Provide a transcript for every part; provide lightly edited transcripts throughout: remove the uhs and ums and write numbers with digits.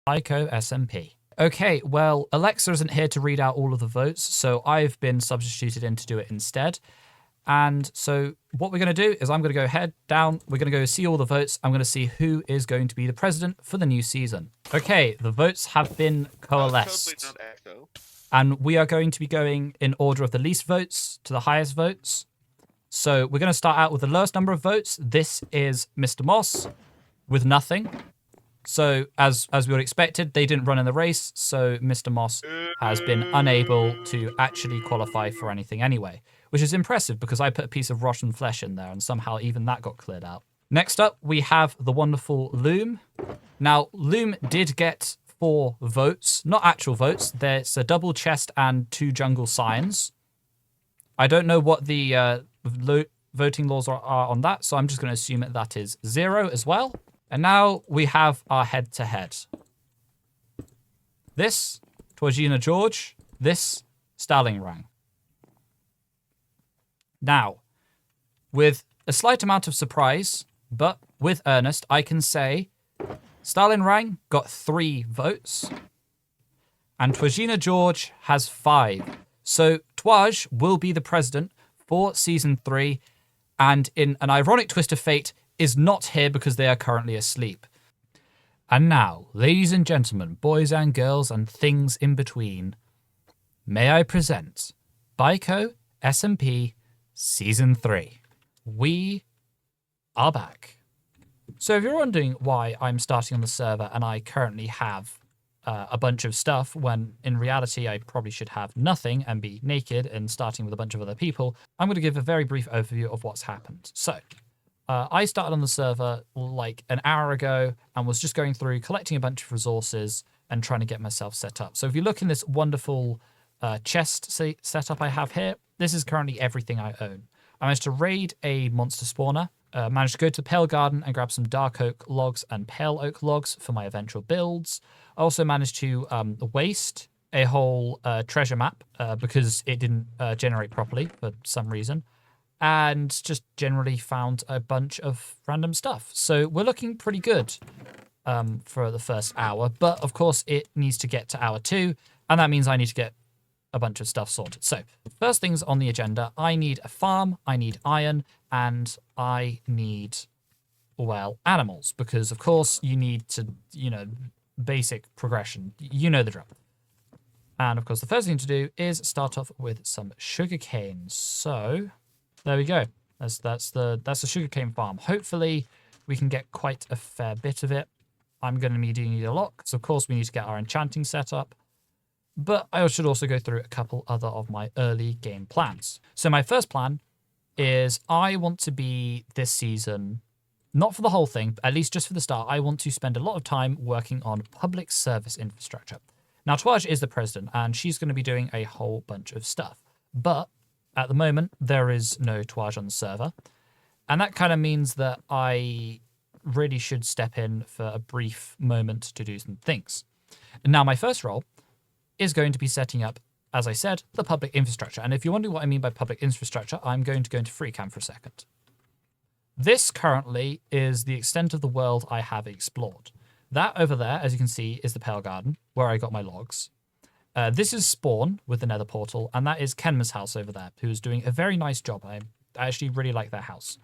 BiCo SMP. Okay, well, Alexa isn't here to read out all of the votes, so I've been substituted in to do it instead. And so what we're going to do is I'm going to go head down. We're going to go see all the votes. I'm going to see who is going to be the president for the new season. Okay, the votes have been coalesced. And we are going to be going in order of the least votes to the highest votes. So we're going to start out with the lowest number of votes. This is Mr. Moss with nothing. So as we were expected, they didn't run in the race. So Mr. Moss has been unable to actually qualify for anything anyway, which is impressive because I put a piece of rotten flesh in there and somehow even that got cleared out. Next up, we have the wonderful Loom. Now, Loom did get 4 votes, not actual votes. There's a double chest and 2 jungle signs. I don't know what the voting laws are on that, so I'm just going to assume that is 0 as well. And now we have our head-to-head. This, Twajina George. This, Stalingrang. Now, with a slight amount of surprise, but with earnest, I can say Stalingrang got 3 votes, and Twajina George has 5. So Twaj will be the president for Season 3, and in an ironic twist of fate, is not here because they are currently asleep. And now, ladies and gentlemen, boys and girls, and things in between, may I present BiCo SMP Season 3. We are back. So if you're wondering why I'm starting on the server and I currently have a bunch of stuff when in reality I probably should have nothing and be naked and starting with a bunch of other people, I'm going to give a very brief overview of what's happened. So I started on the server like an hour ago and was just going through collecting a bunch of resources and trying to get myself set up. So if you look in this wonderful chest setup I have here, this is currently everything I own. I managed to raid a monster spawner, managed to go to the Pale Garden and grab some Dark Oak logs and Pale Oak logs for my eventual builds. I also managed to waste a whole treasure map because it didn't generate properly for some reason, and just generally found a bunch of random stuff. So we're looking pretty good for the first hour, but of course it needs to get to hour 2, and that means I need to get a bunch of stuff sorted. So first things on the agenda, I need a farm, I need iron, and I need, well, animals, because of course you need to, basic progression. You know the drill. And of course the first thing to do is start off with some sugarcane. So there we go. That's the sugarcane farm. Hopefully we can get quite a fair bit of it. I'm going to need a lot, because of course we need to get our enchanting set up. But I should also go through a couple other of my early game plans. So my first plan is I want to be this season, not for the whole thing, but at least just for the start, I want to spend a lot of time working on public service infrastructure. Now, Twaj is the president, and she's going to be doing a whole bunch of stuff. But at the moment, there is no Twaj on the server. And that kind of means that I really should step in for a brief moment to do some things. Now, my first role is going to be setting up, as I said, the public infrastructure. And if you're wondering what I mean by public infrastructure, I'm going to go into FreeCam for a second. This currently is the extent of the world I have explored. That over there, as you can see, is the Pale Garden, where I got my logs. This is Spawn with the Nether Portal, and that is Kenma's house over there, who is doing a very nice job. I actually really like their house.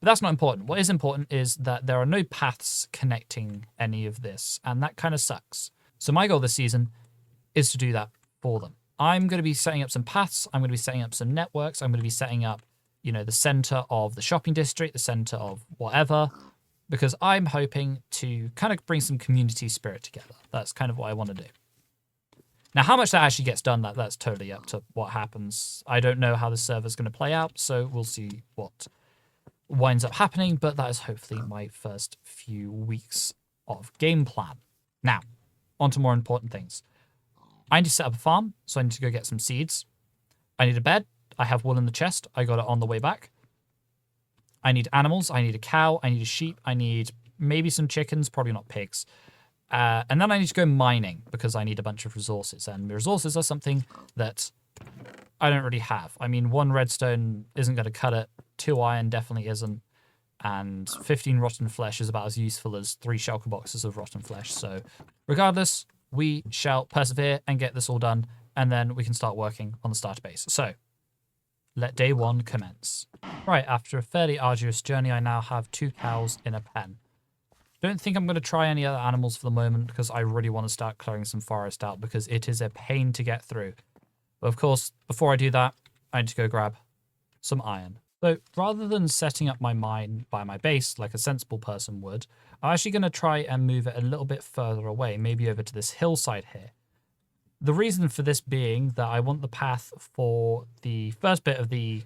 But that's not important. What is important is that there are no paths connecting any of this, and that kind of sucks. So my goal this season is to do that for them. I'm going to be setting up some paths. I'm going to be setting up some networks. I'm going to be setting up, the center of the shopping district, the center of whatever, because I'm hoping to kind of bring some community spirit together. That's kind of what I want to do. Now, how much that actually gets done, that's totally up to what happens. I don't know how the server's going to play out, so we'll see what winds up happening, but that is hopefully my first few weeks of game plan. Now, on to more important things. I need to set up a farm, so I need to go get some seeds. I need a bed. I have wool in the chest. I got it on the way back. I need animals. I need a cow. I need a sheep. I need maybe some chickens, probably not pigs. And then I need to go mining because I need a bunch of resources. And the resources are something that I don't really have. I mean, 1 redstone isn't going to cut it. 2 iron definitely isn't. and 15 rotten flesh is about as useful as 3 shulker boxes of rotten flesh. So regardless, we shall persevere and get this all done, and then we can start working on the starter base. So let day 1 commence. Right, after a fairly arduous journey, I now have 2 cows in a pen. Don't think I'm going to try any other animals for the moment because I really want to start clearing some forest out because it is a pain to get through. But of course, before I do that, I need to go grab some iron. So rather than setting up my mine by my base like a sensible person would, I'm actually going to try and move it a little bit further away, maybe over to this hillside here. The reason for this being that I want the path for the first bit of the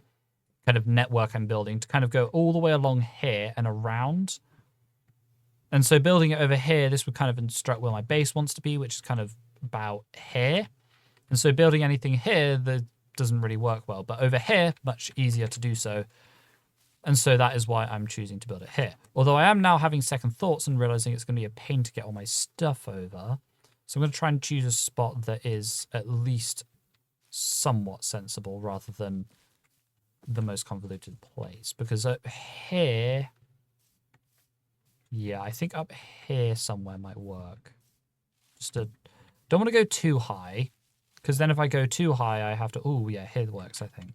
kind of network I'm building to kind of go all the way along here and around. And so building it over here, this would kind of instruct where my base wants to be, which is kind of about here. And so building anything here that doesn't really work well. But over here, much easier to do so. And so that is why I'm choosing to build it here. Although I am now having second thoughts and realizing it's going to be a pain to get all my stuff over. So I'm going to try and choose a spot that is at least somewhat sensible rather than the most convoluted place. Because up here... yeah, I think up here somewhere might work. Don't want to go too high, because then if I go too high, I have to... oh, yeah, here works, I think.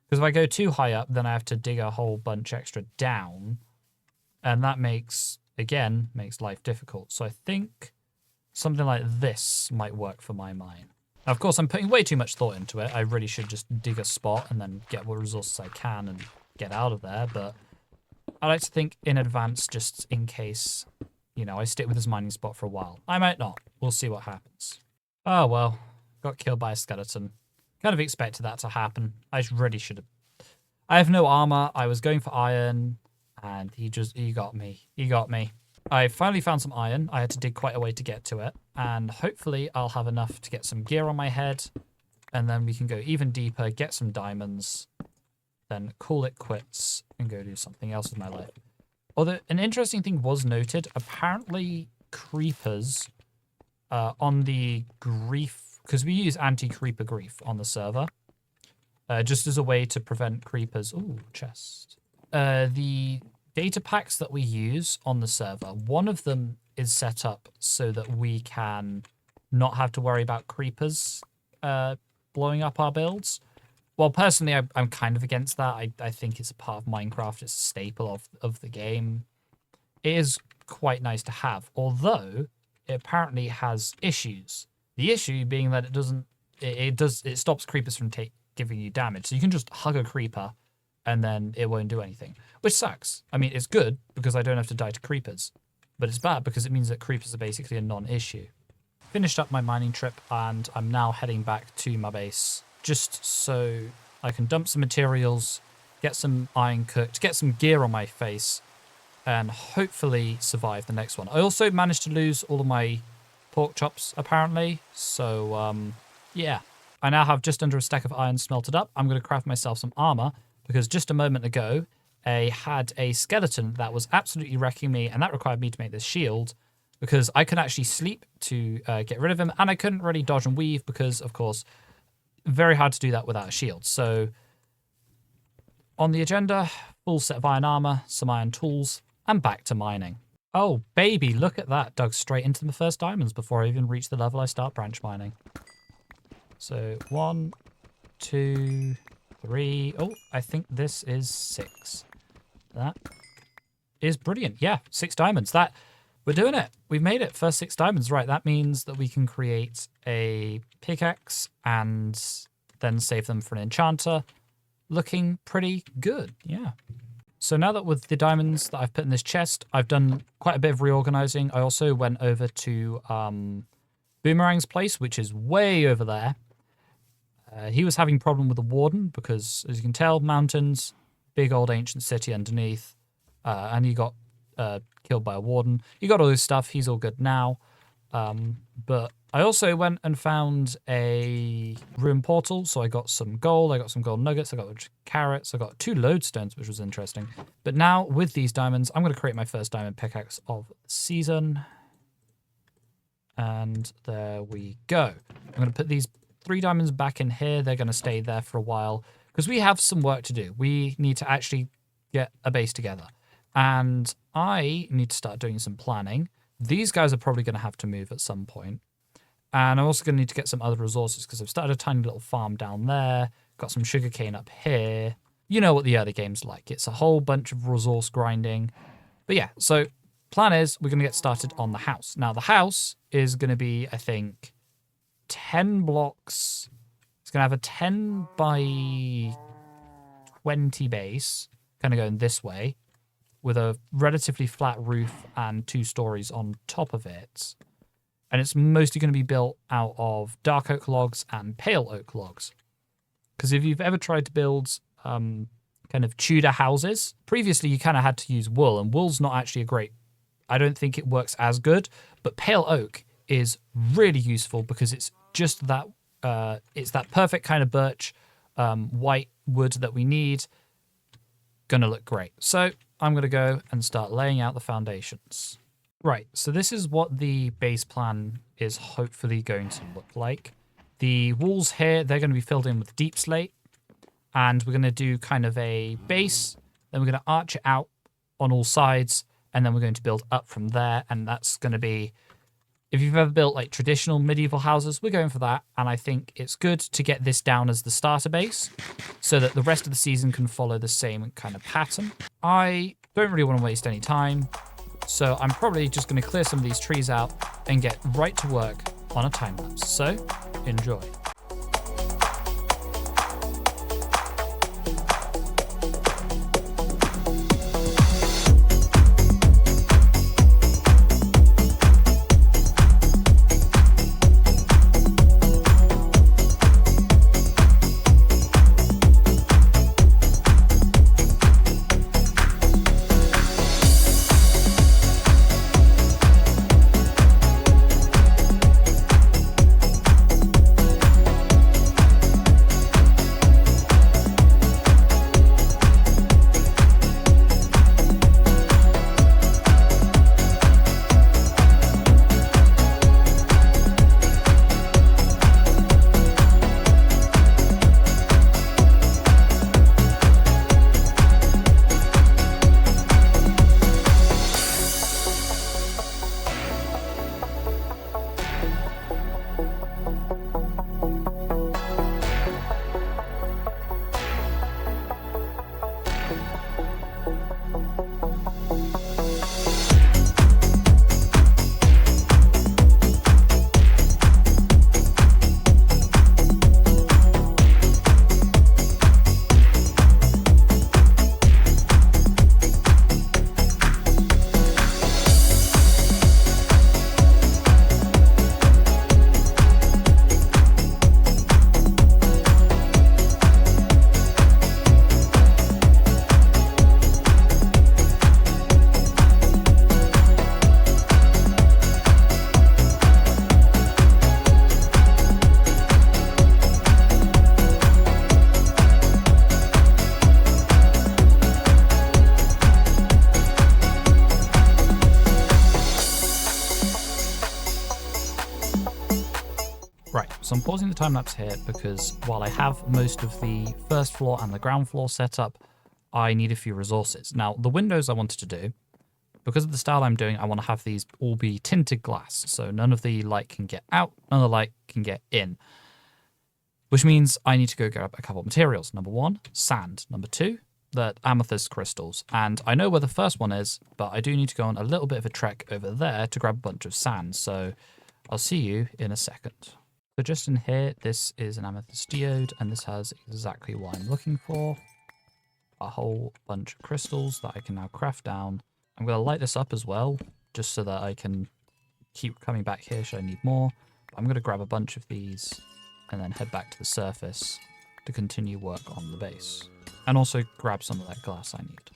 Because if I go too high up, then I have to dig a whole bunch extra down, and that makes life difficult. So I think something like this might work for my mine. Now, of course, I'm putting way too much thought into it. I really should just dig a spot and then get what resources I can and get out of there, but... I like to think in advance just in case, you know, I stick with this mining spot for a while. I might not. We'll see what happens. Oh, well. Got killed by a skeleton. Kind of expected that to happen. I really should have. I have no armor. I was going for iron, and he got me. He got me. I finally found some iron. I had to dig quite a way to get to it, and hopefully I'll have enough to get some gear on my head, and then we can go even deeper, get some diamonds, then call it quits and go do something else with my life. Although an interesting thing was noted, apparently creepers on the grief, because we use anti-creeper grief on the server, just as a way to prevent creepers. Ooh, chest. The data packs that we use on the server, one of them is set up so that we can not have to worry about creepers blowing up our builds. Well, personally, I'm kind of against that. I think it's a part of Minecraft. It's a staple of the game. It is quite nice to have, although it apparently has issues. The issue being that it stops creepers from giving you damage. So you can just hug a creeper and then it won't do anything, which sucks. I mean, it's good because I don't have to die to creepers, but it's bad because it means that creepers are basically a non-issue. Finished up my mining trip and I'm now heading back to my base, just so I can dump some materials, get some iron cooked, get some gear on my face, and hopefully survive the next one. I also managed to lose all of my pork chops, apparently, so, yeah. I now have just under a stack of iron smelted up. I'm going to craft myself some armor, because just a moment ago, I had a skeleton that was absolutely wrecking me, and that required me to make this shield, because I could actually sleep to get rid of him, and I couldn't really dodge and weave, because, of course... very hard to do that without a shield. So on the agenda, full set of iron armor, some iron tools, and back to mining. Oh, baby, look at that. Dug straight into the first diamonds before I even reach the level I start branch mining. So 1, 2, 3. Oh, I think this is 6. That is brilliant. Yeah, 6 diamonds. We're doing it. We've made it. First 6 diamonds. Right, that means that we can create a pickaxe and then save them for an enchanter. Looking pretty good, yeah. So now that with the diamonds that I've put in this chest, I've done quite a bit of reorganizing. I also went over to Boomerang's place, which is way over there. He was having a problem with the warden because, as you can tell, mountains, big old ancient city underneath, and he got killed by a warden. He got all this stuff. He's all good now. But I also went and found a ruin portal. So I got some gold. I got some gold nuggets. I got carrots. I got 2 lodestones, which was interesting. But now with these diamonds, I'm going to create my first diamond pickaxe of the season. And there we go. I'm going to put these 3 diamonds back in here. They're going to stay there for a while because we have some work to do. We need to actually get a base together. And I need to start doing some planning. These guys are probably going to have to move at some point. And I'm also going to need to get some other resources because I've started a tiny little farm down there. Got some sugarcane up here. You know what the early game's like. It's a whole bunch of resource grinding. But yeah, so plan is we're going to get started on the house. Now, the house is going to be, I think, 10 blocks. It's going to have a 10 by 20 base, kind of going this way, with a relatively flat roof and 2 stories on top of it. And it's mostly going to be built out of dark oak logs and pale oak logs. Because if you've ever tried to build kind of Tudor houses, previously you kind of had to use wool, and wool's not actually a great, I don't think it works as good, but pale oak is really useful because it's just that, it's that perfect kind of birch, white wood that we need. Gonna look great. So I'm gonna go and start laying out the foundations. Right, so this is what the base plan is hopefully going to look like. The walls here, they're going to be filled in with deep slate, and we're going to do kind of a base, then we're going to arch it out on all sides, and then we're going to build up from there, and that's going to be, if you've ever built like traditional medieval houses, we're going for that, and I think it's good to get this down as the starter base, so that the rest of the season can follow the same kind of pattern. I don't really want to waste any time, so I'm probably just going to clear some of these trees out and get right to work on a time lapse. So enjoy. Right, so I'm pausing the time lapse here because while I have most of the first floor and the ground floor set up, I need a few resources. Now, the windows I wanted to do, because of the style I'm doing, I want to have these all be tinted glass, so none of the light can get out, none of the light can get in. Which means I need to go grab a couple of materials. Number 1, sand. Number 2, the amethyst crystals. And I know where the first one is, but I do need to go on a little bit of a trek over there to grab a bunch of sand, so I'll see you in a second. So just in here, this is an amethyst geode, and this has exactly what I'm looking for. A whole bunch of crystals that I can now craft down. I'm going to light this up as well, just so that I can keep coming back here should I need more. I'm going to grab a bunch of these and then head back to the surface to continue work on the base. And also grab some of that glass I need.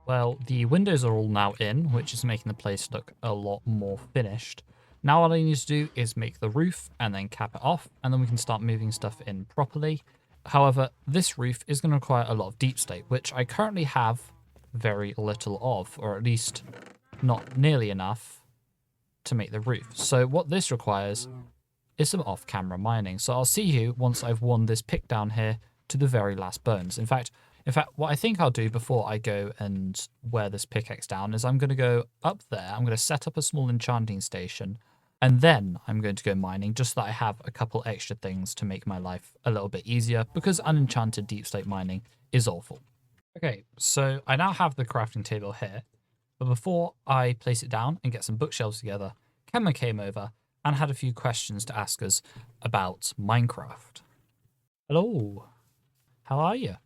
Well, the windows are all now in, which is making the place look a lot more finished. Now all I need to do is make the roof and then cap it off, and then we can start moving stuff in properly. However, this roof is going to require a lot of deep slate, which I currently have very little of, or at least not nearly enough to make the roof. So what this requires is some off-camera mining. So I'll see you once I've worn this pick down here to the very last bones. In fact, In fact, what I think I'll do before I go and wear this pickaxe down is I'm going to go up there. I'm going to set up a small enchanting station. And then I'm going to go mining just so that I have a couple extra things to make my life a little bit easier because unenchanted deep slate mining is awful. Okay, so I now have the crafting table here. But before I place it down and get some bookshelves together, Kemma came over and had a few questions to ask us about Minecraft. Hello. How are you?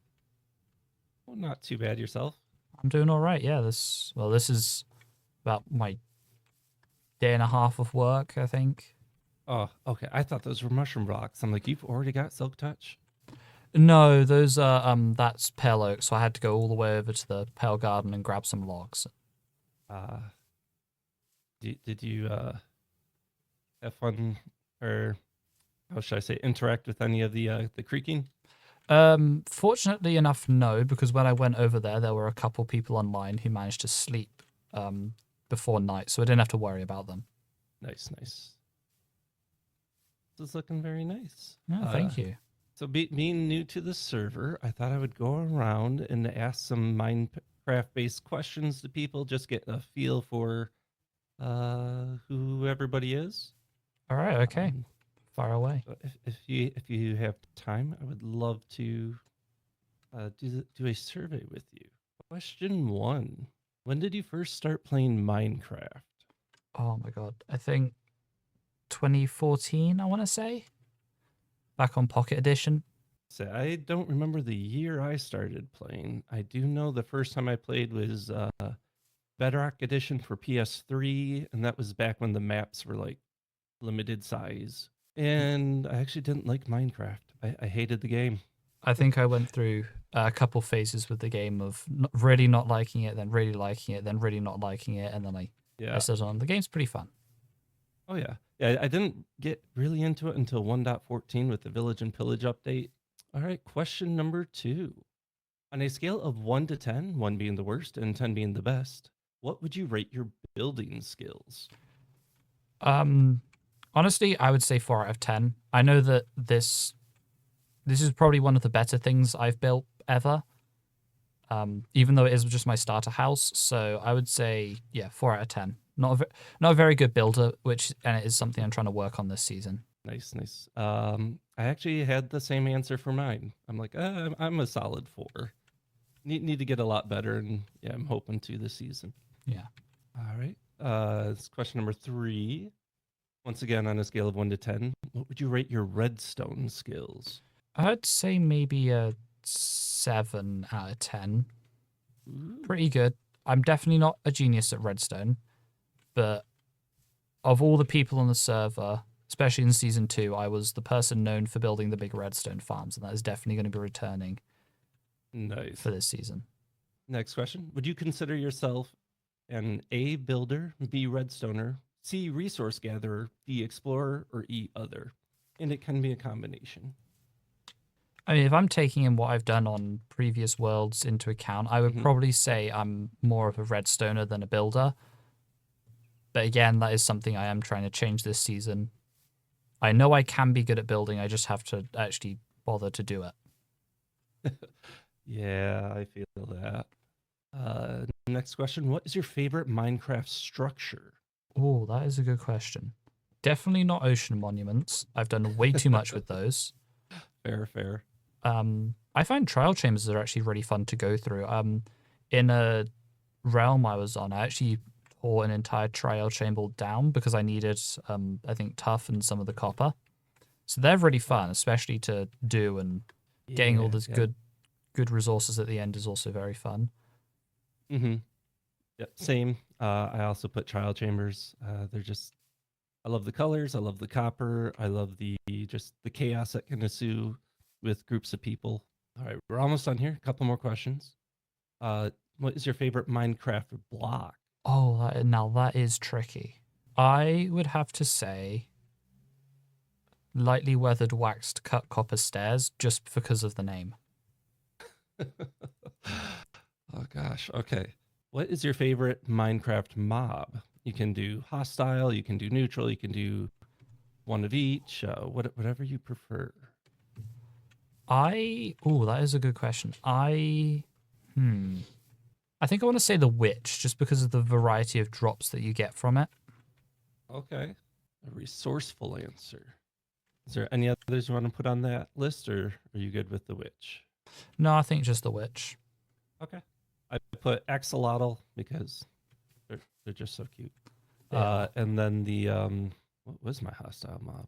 Well, not too bad yourself. I'm doing all right. Yeah, this is about my day and a half of work, I think. Oh, okay. I thought those were mushroom rocks. I'm like, you've already got silk touch? No, those are that's pale oak, so I had to go all the way over to the pale garden and grab some logs. Uh, did you have fun, or how should I say, interact with any of the creaking? Fortunately enough, no, because when I went over there, there were a couple people online who managed to sleep before night, so I didn't have to worry about them. Nice, nice. This is looking very nice. Oh, thank you. So being new to the server, I thought I would go around and ask some Minecraft-based questions to people, just get a feel for who everybody is. All right, okay. Far away. So if you have time, I would love to do a survey with you. Question 1: when did you first start playing Minecraft? Oh my god, I think 2014. I want to say back on Pocket Edition. So I don't remember the year I started playing. I do know the first time I played was Bedrock Edition for PS3, and that was back when the maps were like limited size. And I actually didn't like Minecraft. I hated the game. I think I went through a couple phases with the game of really not liking it, then really liking it, then really not liking it, and then I settled on. The game's pretty fun. Oh yeah. Yeah, I didn't get really into it until 1.14 with the Village and Pillage update. All right, question number 2. On a scale of 1 to 10, 1 being the worst and 10 being the best, what would you rate your building skills? Honestly, I would say 4 out of 10. I know that this is probably one of the better things I've built ever. Even though it is just my starter house, so I would say 4 out of 10. Not a very good builder, and it is something I'm trying to work on this season. Nice, nice. I actually had the same answer for mine. I'm like, I'm a solid 4. Need to get a lot better, and yeah, I'm hoping to this season. Yeah. All right. This question number 3. Once again, on a scale of 1 to 10, what would you rate your redstone skills? I'd say maybe a 7 out of 10. Ooh. Pretty good. I'm definitely not a genius at redstone, but of all the people on the server, especially in season 2, I was the person known for building the big redstone farms, and that is definitely going to be returning for this season. Next question. Would you consider yourself an A, builder, B, redstoner, C, resource gatherer, D, explorer, or E, other? And it can be a combination. I mean, if I'm taking in what I've done on previous worlds into account, I would probably say I'm more of a redstoner than a builder. But again, that is something I am trying to change this season. I know I can be good at building, I just have to actually bother to do it. Yeah, I feel that. Next question. What is your favorite Minecraft structure? Oh, that is a good question. Definitely not ocean monuments. I've done way too much with those. Fair. I find trial chambers are actually really fun to go through. In a realm I was on, I actually tore an entire trial chamber down because I needed, I think, tuff and some of the copper. So they're really fun, especially to do, and getting all this good resources at the end is also very fun. Mm-hmm. Yeah, same. I also put trial chambers. They're just, I love the colors. I love the copper. I love the chaos that can ensue with groups of people. All right, we're almost done here. A couple more questions. What is your favorite Minecraft block? Oh, now that is tricky. I would have to say lightly weathered waxed cut copper stairs, just because of the name. Oh gosh. Okay. What is your favorite Minecraft mob? You can do hostile, you can do neutral, you can do one of each, whatever you prefer. that is a good question. I think I want to say the witch, just because of the variety of drops that you get from it. Okay. A resourceful answer. Is there any others you want to put on that list, or are you good with the witch? No, I think just the witch. Okay. I put axolotl because they're just so cute. Yeah. And then the what was my hostile mob?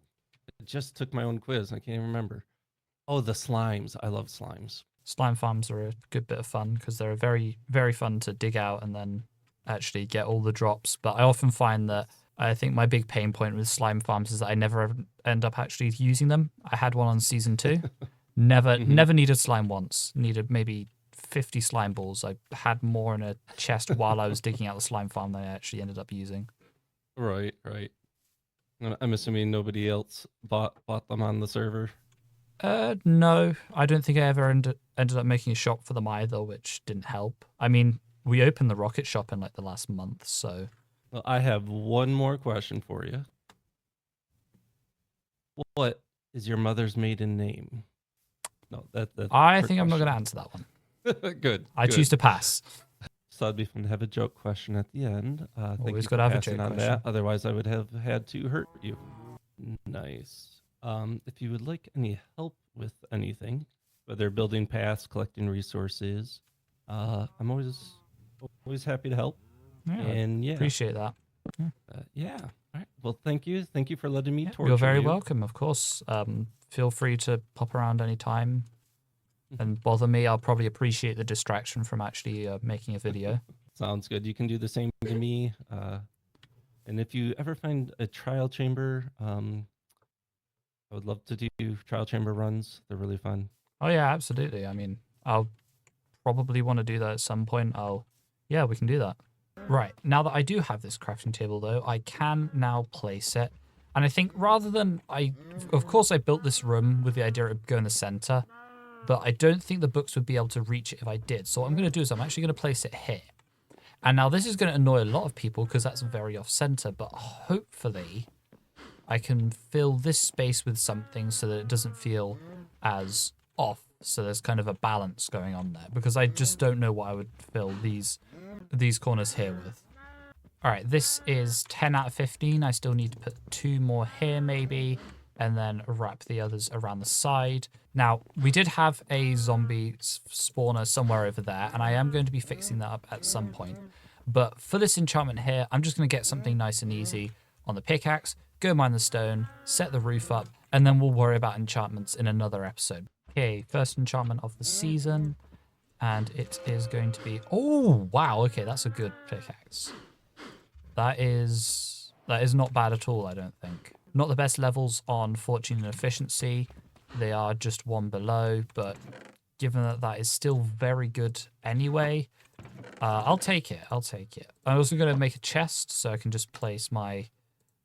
It just took my own quiz. I can't even remember. Oh, the slimes. I love slimes. Slime farms are a good bit of fun because they're very, very fun to dig out and then actually get all the drops. But I often find that I think my big pain point with slime farms is that I never end up actually using them. I had one on season 2. Never needed slime once. Needed maybe 50 slime balls. I had more in a chest while I was digging out the slime farm than I actually ended up using. Right. I'm assuming nobody else bought them on the server. No, I don't think I ever ended up making a shop for them either, which didn't help. I mean, we opened the rocket shop in like the last month, so. Well, I have one more question for you. What is your mother's maiden name? No, that's I think I'm not going to answer that one. Good. I choose to pass. So it'd be fun to have a joke question at the end. Thank you for gotta have a passing joke on question. that. Otherwise, I would have had to hurt you. Nice. If you would like any help with anything, whether building paths, collecting resources, I'm always happy to help. Yeah, And yeah, appreciate that. yeah. All right. Well, thank you. Thank you for letting me torture You're very you. welcome, of course. Feel free to pop around anytime and bother me. I'll probably appreciate the distraction from actually making a video. Sounds good. You can do the same to me. And if you ever find a trial chamber, I would love to do trial chamber runs. They're really fun. Oh yeah, absolutely. I mean, I'll probably want to do that at some point. Yeah, we can do that. Right, now that I do have this crafting table though, I can now place it. And I think rather than, of course I built this room with the idea of going in the center, but I don't think the books would be able to reach it if I did. So what I'm going to do is I'm actually going to place it here. And now this is going to annoy a lot of people because that's very off center, but hopefully I can fill this space with something so that it doesn't feel as off. So there's kind of a balance going on there because I just don't know what I would fill these corners here with. All right, this is 10 out of 15. I still need to put 2 more here maybe, and then wrap the others around the side. Now, we did have a zombie spawner somewhere over there, and I am going to be fixing that up at some point. But for this enchantment here, I'm just going to get something nice and easy on the pickaxe, go mine the stone, set the roof up, and then we'll worry about enchantments in another episode. Okay, first enchantment of the season, and it is going to be... Oh, wow, okay, that's a good pickaxe. That is not bad at all, I don't think. Not the best levels on fortune and efficiency. They are just one below, but given that that is still very good anyway, I'll take it. I'm also going to make a chest so I can just place my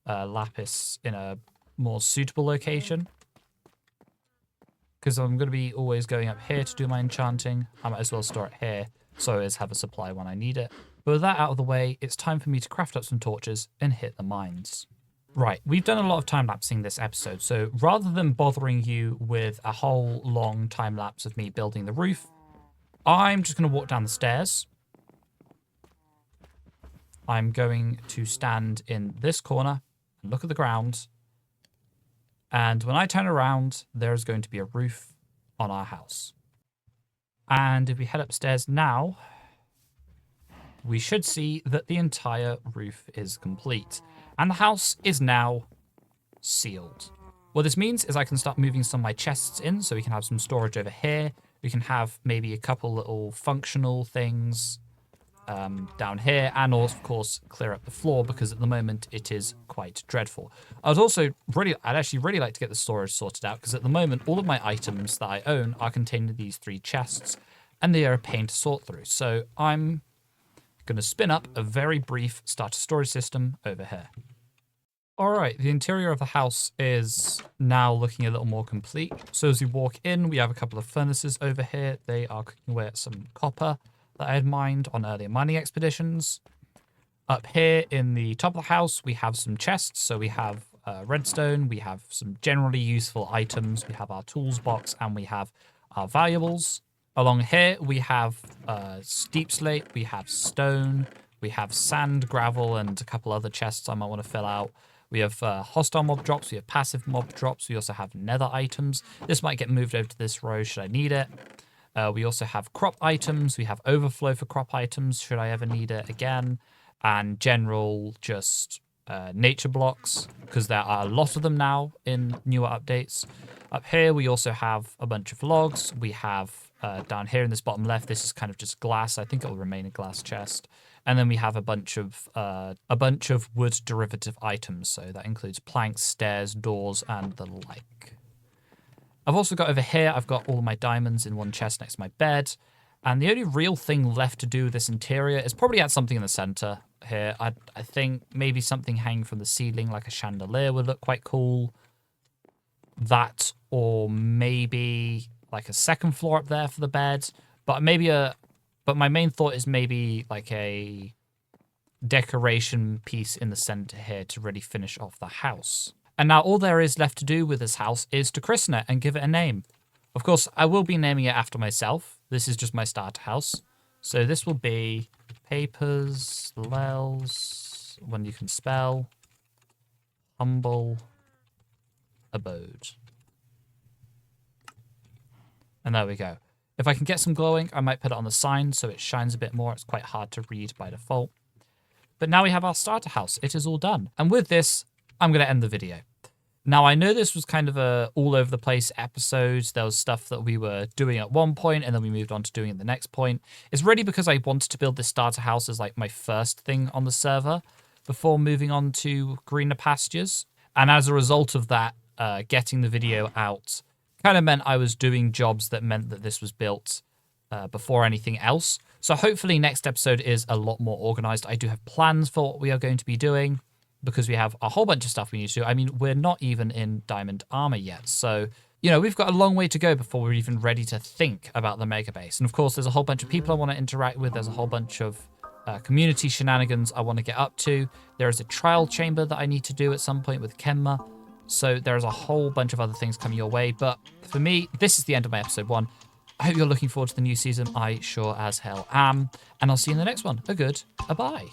lapis in a more suitable location. Because I'm going to be always going up here to do my enchanting. I might as well store it here so I always have a supply when I need it. But with that out of the way, it's time for me to craft up some torches and hit the mines. Right, we've done a lot of time-lapsing this episode, so rather than bothering you with a whole long time-lapse of me building the roof, I'm just going to walk down the stairs. I'm going to stand in this corner and look at the ground. And when I turn around, there's going to be a roof on our house. And if we head upstairs now, we should see that the entire roof is complete. And the house is now sealed. What this means is I can start moving some of my chests in so we can have some storage over here. We can have maybe a couple little functional things down here, and also, of course, clear up the floor because at the moment it is quite dreadful. I'd actually really like to get the storage sorted out because at the moment all of my items that I own are contained in these 3 chests and they are a pain to sort through. So I'm going to spin up a very brief starter storage system over here. All right, the interior of the house is now looking a little more complete. So as we walk in, we have a couple of furnaces over here. They are cooking away at some copper that I had mined on earlier mining expeditions. Up here in the top of the house, we have some chests. So we have redstone, we have some generally useful items, we have our tools box, and we have our valuables. Along here, we have steep slate, we have stone, we have sand, gravel, and a couple other chests I might want to fill out. We have hostile mob drops, we have passive mob drops, we also have nether items. This might get moved over to this row should I need it. We also have crop items, we have overflow for crop items should I ever need it again, and general just nature blocks, because there are a lot of them now in newer updates. Up here, we also have a bunch of logs. We have down here in this bottom left, this is kind of just glass. I think it will remain a glass chest. And then we have a bunch of wood derivative items. So that includes planks, stairs, doors, and the like. I've also got over here, I've got all of my diamonds in one chest next to my bed. And the only real thing left to do with this interior is probably add something in the center here. I think maybe something hanging from the ceiling like a chandelier would look quite cool. That, or maybe like a second floor up there for the bed. But my main thought is maybe like a decoration piece in the center here to really finish off the house. And now all there is left to do with this house is to christen it and give it a name. Of course, I will be naming it after myself. This is just my starter house. So this will be Paperzlel's, one you can spell, humble abode. And there we go. If I can get some glowing, I might put it on the sign so it shines a bit more. It's quite hard to read by default. But now we have our starter house. It is all done. And with this, I'm going to end the video. Now, I know this was kind of a all over the place episode. There was stuff that we were doing at one point and then we moved on to doing it at the next point. It's really because I wanted to build this starter house as like my first thing on the server before moving on to greener pastures. And as a result of that, getting the video out kind of meant I was doing jobs that meant that this was built before anything else. So hopefully next episode is a lot more organized. I do have plans for what we are going to be doing, because we have a whole bunch of stuff we need to do. I mean, we're not even in diamond armor yet. So, you know, we've got a long way to go before we're even ready to think about the mega base. And of course, there's a whole bunch of people I want to interact with. There's a whole bunch of community shenanigans I want to get up to. There is a trial chamber that I need to do at some point with Kenma. So there's a whole bunch of other things coming your way. But for me, this is the end of my episode 1. I hope you're looking forward to the new season. I sure as hell am. And I'll see you in the next one. A bye.